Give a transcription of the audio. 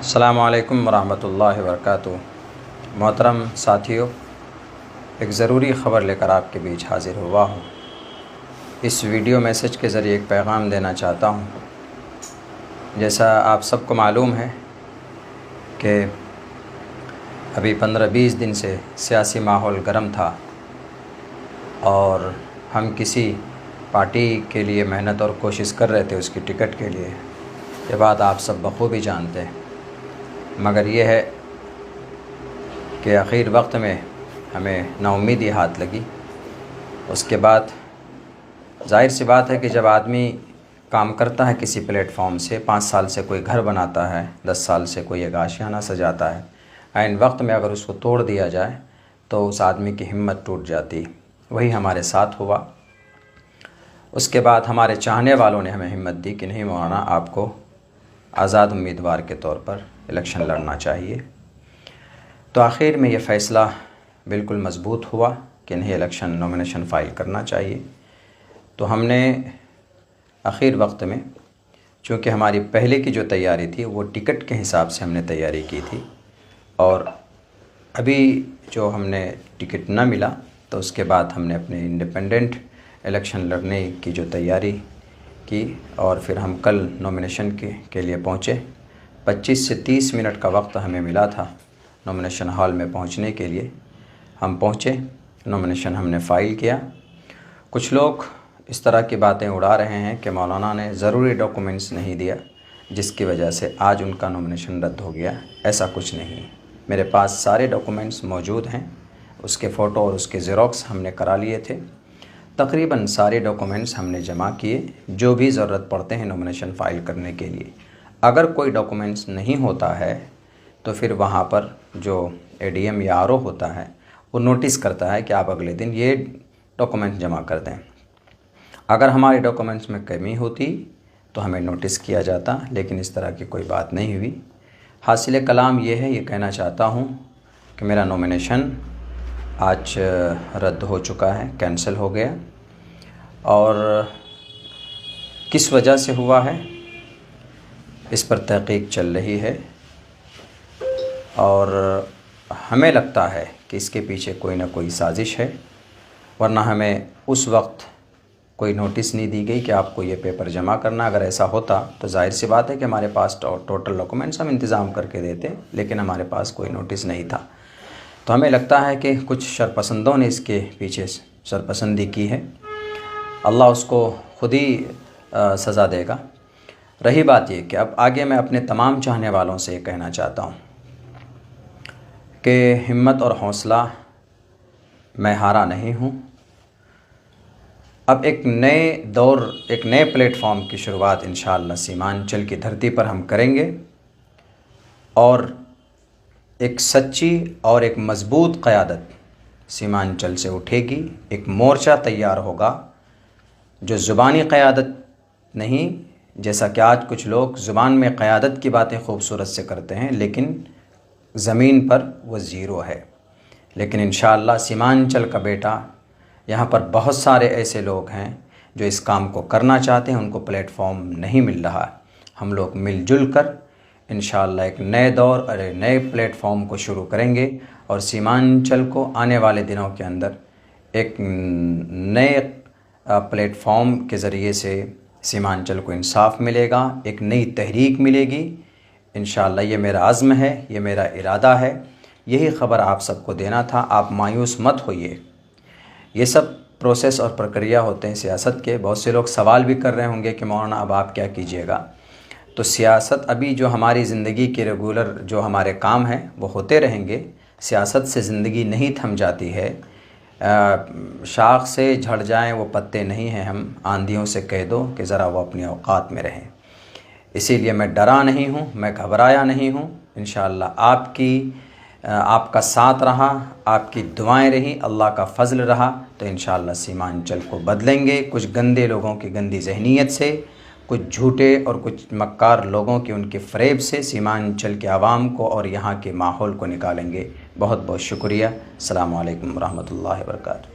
अस्सलामु अलैकुम वरहमतुल्लाहि वबरकातुहू। मोहतरम साथियों, एक ज़रूरी ख़बर लेकर आपके बीच हाज़िर हुआ हूँ। इस वीडियो मैसेज के ज़रिए एक पैगाम देना चाहता हूँ। जैसा आप सबको मालूम है कि अभी 15-20 दिन से सियासी माहौल गर्म था और हम किसी पार्टी के लिए मेहनत और कोशिश कर रहे थे उसकी टिकट के लिए। ये बात आप सब बखूबी जानते हैं, मगर ये है कि आखिर वक्त में हमें नाउम्मीदी हाथ लगी। उसके बाद ज़ाहिर सी बात है कि जब आदमी काम करता है किसी प्लेटफॉर्म से, 5 साल से कोई घर बनाता है, 10 साल से कोई एक आशियाना सजाता है, ऐन वक्त में अगर उसको तोड़ दिया जाए तो उस आदमी की हिम्मत टूट जाती। वही हमारे साथ हुआ। उसके बाद हमारे चाहने वालों ने हमें हिम्मत दी कि नहीं मौलाना, आपको आज़ाद उम्मीदवार के तौर पर इलेक्शन लड़ना चाहिए। तो आखिर में ये फ़ैसला बिल्कुल मज़बूत हुआ कि नहीं, इलेक्शन नॉमिनेशन फ़ाइल करना चाहिए। तो हमने आखिर वक्त में, चूँकि हमारी पहले की जो तैयारी थी वो टिकट के हिसाब से हमने तैयारी की थी, और अभी जो हमने टिकट न मिला तो उसके बाद हमने अपने इंडिपेंडेंट इलेक्शन लड़ने की जो तैयारी की, और फिर हम कल नॉमिनेशन के लिए पहुँचे। 25 से 30 मिनट का वक्त हमें मिला था नॉमिनेशन हॉल में पहुँचने के लिए। हम पहुँचे, नॉमिनेशन हमने फ़ाइल किया। कुछ लोग इस तरह की बातें उड़ा रहे हैं कि मौलाना ने ज़रूरी डॉक्यूमेंट्स नहीं दिया जिसकी वजह से आज उनका नॉमिनेशन रद्द हो गया। ऐसा कुछ नहीं, मेरे पास सारे डॉक्यूमेंट्स मौजूद हैं। उसके फ़ोटो और उसके ज़ेरॉक्स हमने करा लिए थे। तकरीबन सारे डॉक्यूमेंट्स हमने जमा किए जो भी ज़रूरत पड़ते हैं नॉमिनेशन फ़ाइल करने के लिए। अगर कोई डॉक्यूमेंट्स नहीं होता है तो फिर वहाँ पर जो एडीएम या आरओ होता है वो नोटिस करता है कि आप अगले दिन ये डॉक्यूमेंट जमा कर दें। अगर हमारे डॉक्यूमेंट्स में कमी होती तो हमें नोटिस किया जाता, लेकिन इस तरह की कोई बात नहीं हुई। हासिल कलाम ये है, ये कहना चाहता हूँ कि मेरा नॉमिनेशन आज रद्द हो चुका है, कैंसिल हो गया। और किस वजह से हुआ है इस पर तहक़ीक़ चल रही है, और हमें लगता है कि इसके पीछे कोई ना कोई साजिश है, वरना हमें उस वक्त कोई नोटिस नहीं दी गई कि आपको ये पेपर जमा करना। अगर ऐसा होता तो जाहिर सी बात है कि हमारे पास टोटल डॉक्यूमेंट्स हम इंतज़ाम करके देते, लेकिन हमारे पास कोई नोटिस नहीं था। तो हमें लगता है कि कुछ शरपसंदों ने इसके पीछे शरपसंदी की है। अल्लाह उसको ख़ुद ही सज़ा देगा। रही बात ये कि अब आगे मैं अपने तमाम चाहने वालों से ये कहना चाहता हूँ कि हिम्मत और हौसला, मैं हारा नहीं हूँ। अब एक नए दौर, एक नए प्लेटफॉर्म की शुरुआत इंशाअल्लाह सीमांचल की धरती पर हम करेंगे, और एक सच्ची और एक मज़बूत क़यादत सीमांचल से उठेगी। एक मोर्चा तैयार होगा जो ज़ुबानी क़यादत नहीं, जैसा कि आज कुछ लोग ज़ुबान में क़यादत की बातें खूबसूरत से करते हैं लेकिन ज़मीन पर वो ज़ीरो है। लेकिन इंशाअल्लाह सीमांचल का बेटा, यहाँ पर बहुत सारे ऐसे लोग हैं जो इस काम को करना चाहते हैं, उनको प्लेटफॉर्म नहीं मिल रहा। हम लोग मिलजुल कर इंशाअल्लाह एक नए दौर और एक नए प्लेटफॉर्म को शुरू करेंगे, और सीमांचल को आने वाले दिनों के अंदर एक नए प्लेटफॉर्म के ज़रिए से सीमांचल को इंसाफ मिलेगा, एक नई तहरीक मिलेगी। इंशाअल्लाह ये मेरा अज़्म है, ये मेरा इरादा है। यही ख़बर आप सबको देना था। आप मायूस मत होइए। ये सब प्रोसेस और प्रक्रिया होते हैं सियासत के। बहुत से लोग सवाल भी कर रहे होंगे कि मौलाना अब आप क्या कीजिएगा। तो सियासत, अभी जो हमारी ज़िंदगी के रेगुलर जो हमारे काम हैं वो होते रहेंगे। सियासत से ज़िंदगी नहीं थम जाती है। शाख से झड़ जाएं वो पत्ते नहीं हैं। हम आंधियों से कह दो कि ज़रा वो अपनी औकात में रहें। इसीलिए मैं डरा नहीं हूँ, मैं घबराया नहीं हूँ। इंशाअल्लाह आपका साथ रहा, आपकी दुआएं रही, अल्लाह का फ़ज़ल रहा, तो इंशाअल्लाह सीमांचल को बदलेंगे। कुछ गंदे लोगों की गंदी जहनीत से, कुछ झूठे और कुछ मक्कार लोगों की उनके फ़रेब से सीमांचल के आवाम को और यहाँ के माहौल को निकालेंगे। बहुत बहुत शुक्रिया। अस्सलामु अलैकुम रहमतुल्लाहि व बरकातुहू।